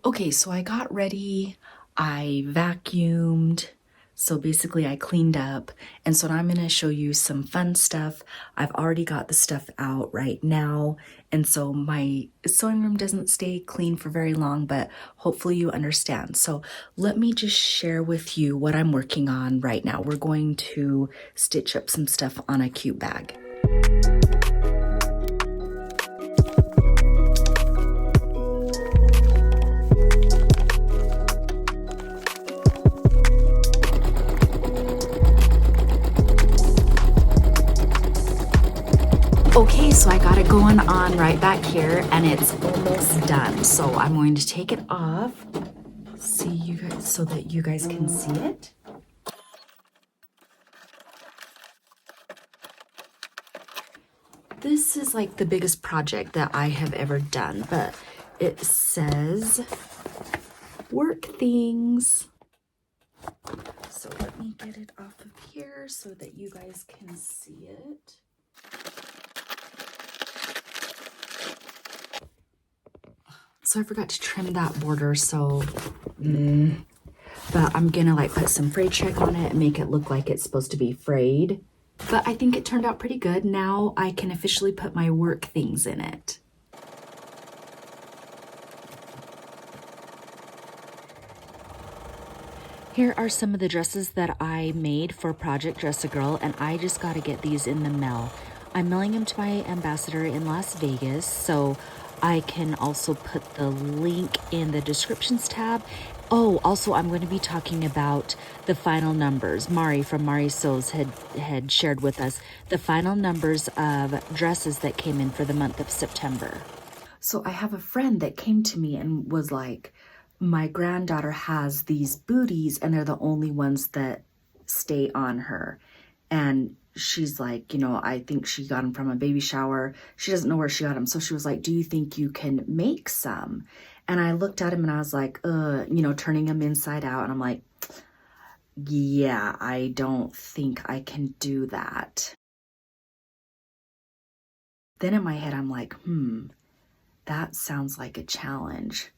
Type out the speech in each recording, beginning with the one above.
Okay, so I got ready, I vacuumed, so basically I cleaned up, and so now I'm gonna show you some fun stuff. I've already got the stuff out right now, and so my sewing room doesn't stay clean for very long, but hopefully you understand. So let me just share with you what I'm working on right now. We're going to stitch up some stuff on a cute bag. Okay, so I got it going on right back here and it's almost done. So I'm going to take it off, see you guys, so that you guys can see it. This is like the biggest project that I have ever done, but it says work things. So let me get it off of here so that you guys can see it. So I forgot to trim that border, so, but I'm gonna like put some frayed check on it and make it look like it's supposed to be frayed. But I think it turned out pretty good. Now I can officially put my work things in it. Here are some of the dresses that I made for Project Dress a Girl, and I just got to get these in the mail. I'm mailing them to my ambassador in Las Vegas, so I can also put the link in the descriptions tab. Oh, also I'm going to be talking about the final numbers. Mari from Mari Sews had shared with us the final numbers of dresses that came in for the month of September. So I have a friend that came to me and was like, my granddaughter has these booties and they're the only ones that stay on her. And she's like, you know, I think she got them from a baby shower. She doesn't know where she got them. So she was like, do you think you can make some? And I looked at him and I was like, you know, turning them inside out. And I'm like, yeah, I don't think I can do that. Then in my head, I'm like, that sounds like a challenge.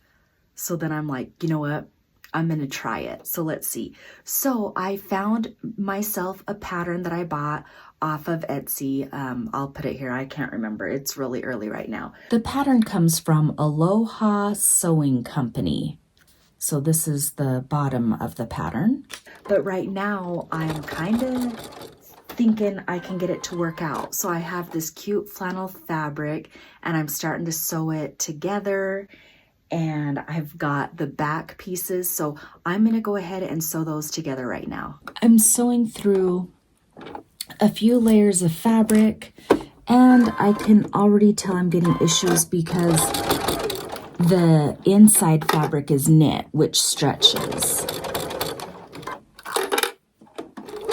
So then I'm like, you know what? I'm going to try it. So let's see. So I found myself a pattern that I bought off of Etsy. I'll put it here. I can't remember. It's really early right now. The pattern comes from Aloha Sewing Company. So this is the bottom of the pattern. But right now I'm kind of thinking I can get it to work out. So I have this cute flannel fabric and I'm starting to sew it together. And I've got the back pieces, so I'm gonna go ahead and sew those together right now. I'm sewing through a few layers of fabric, and I can already tell I'm getting issues because the inside fabric is knit, which stretches.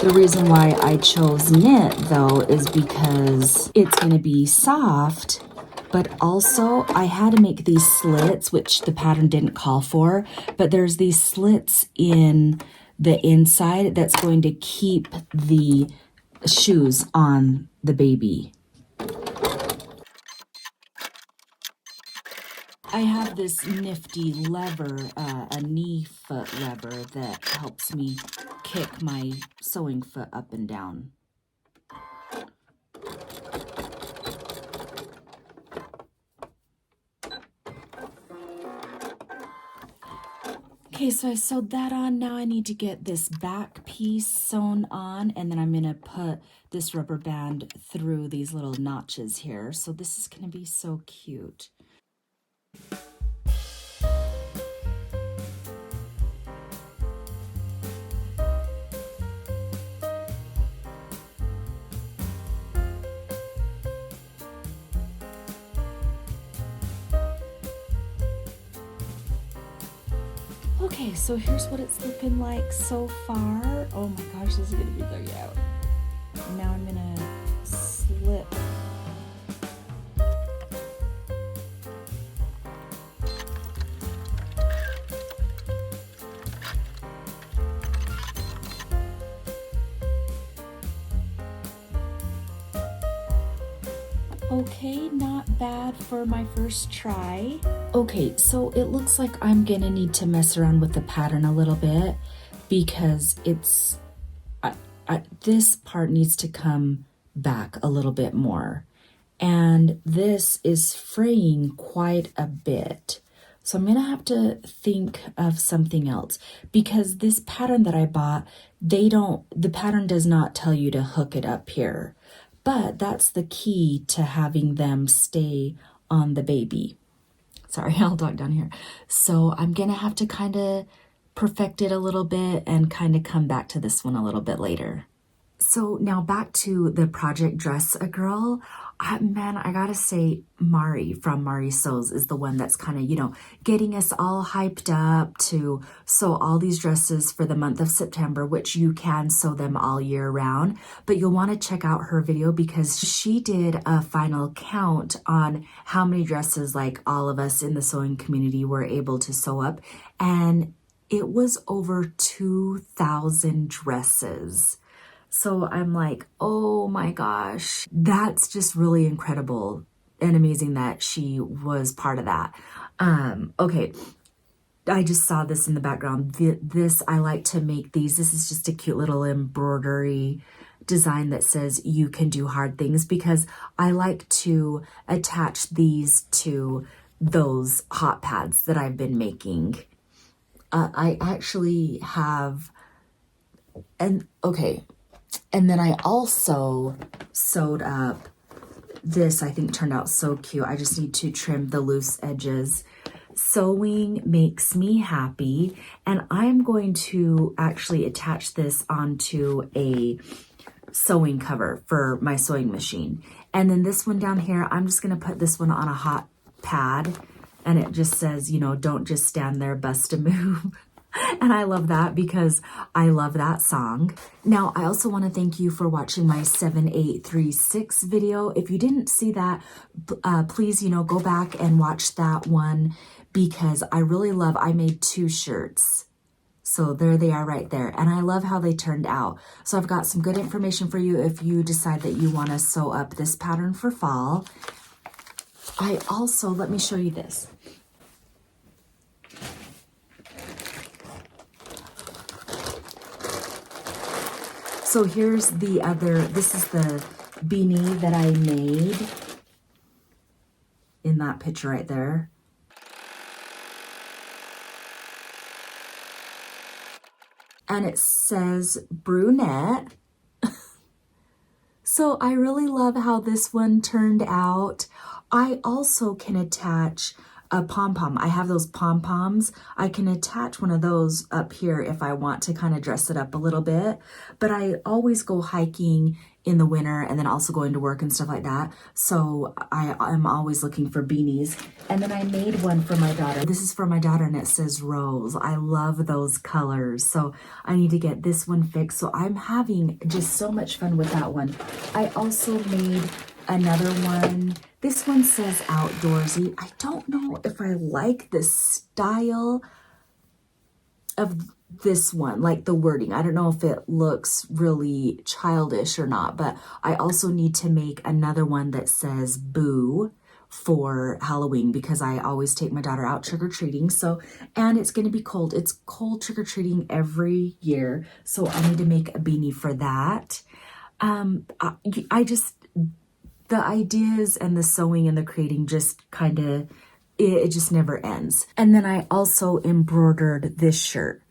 The reason why I chose knit, though, is because it's gonna be soft, but also I had to make these slits, which the pattern didn't call for, but there's these slits in the inside that's going to keep the shoes on the baby. I have this nifty lever, a knee foot lever that helps me kick my sewing foot up and down. Okay, so I sewed that on. Now I need to get this back piece sewn on, and then I'm gonna put this rubber band through these little notches here. So this is gonna be so cute. Okay, so here's what it's looking like so far. Oh my gosh, this is gonna be dug out. Now I'm gonna slip. Okay, not bad for my first try. Okay, so it looks like I'm gonna need to mess around with the pattern a little bit because this part needs to come back a little bit more. And this is fraying quite a bit. So I'm gonna have to think of something else because this pattern that I bought, the pattern does not tell you to hook it up here. But that's the key to having them stay on the baby. Sorry, I'll talk down here. So I'm gonna have to kind of perfect it a little bit and kind of come back to this one a little bit later. So now back to the project Dress a Girl. Man, I gotta say, Mari from Mari Sews is the one that's kind of, getting us all hyped up to sew all these dresses for the month of September, which you can sew them all year round. But you'll want to check out her video because she did a final count on how many dresses like all of us in the sewing community were able to sew up. And it was over 2,000 dresses. So I'm like, oh my gosh, that's just really incredible and amazing that she was part of that. Okay, I just saw this in the background. I like to make these. This is just a cute little embroidery design that says you can do hard things because I like to attach these to those hot pads that I've been making. I actually have, and then I also sewed up this. I think turned out so cute. I just need to trim the loose edges. Sewing makes me happy, and I'm going to actually attach this onto a sewing cover for my sewing machine. And then this one down here, I'm just going to put this one on a hot pad, and it just says, don't just stand there, bust a move. And I love that because I love that song. Now, I also want to thank you for watching my 7836 video. If you didn't see that, please, go back and watch that one because I made 2 shirts. So there they are right there. And I love how they turned out. So I've got some good information for you if you decide that you want to sew up this pattern for fall. Let me show you this. So here's this is the beanie that I made in that picture right there. And it says brunette. So I really love how this one turned out. I also can attach a pom-pom. I have those pom-poms. I can attach one of those up here if I want to kind of dress it up a little bit. But I always go hiking in the winter and then also going to work and stuff like that. So I'm always looking for beanies. And then I made one for my daughter. This is for my daughter and it says rose. I love those colors. So I need to get this one fixed. So I'm having just so much fun with that one. I also made another one. This one says outdoorsy. I don't know if I like the style of this one, like the wording. I don't know if it looks really childish or not, but I also need to make another one that says boo for Halloween because I always take my daughter out trick-or-treating. So, and it's going to be cold. It's cold trick-or-treating every year. So I need to make a beanie for that. The ideas and the sewing and the creating just kind of, it just never ends. And then I also embroidered this shirt,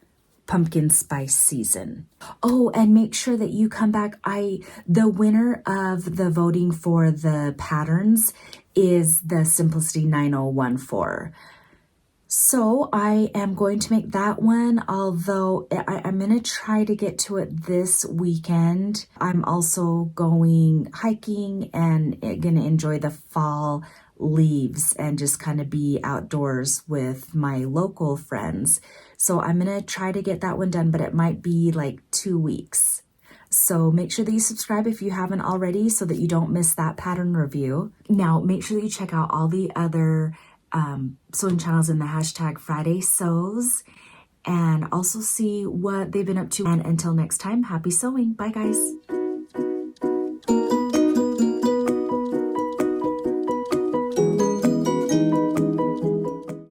Pumpkin Spice Season. Oh, and make sure that you come back. The winner of the voting for the patterns is the Simplicity 9014. So I am going to make that one, although I'm going to try to get to it this weekend. I'm also going hiking and going to enjoy the fall leaves and just kind of be outdoors with my local friends. So I'm going to try to get that one done, but it might be like 2 weeks. So make sure that you subscribe if you haven't already so that you don't miss that pattern review. Now, make sure that you check out all the other sewing channels in the hashtag Friday Sews and also see what they've been up to. And until next time, happy sewing. Bye, guys.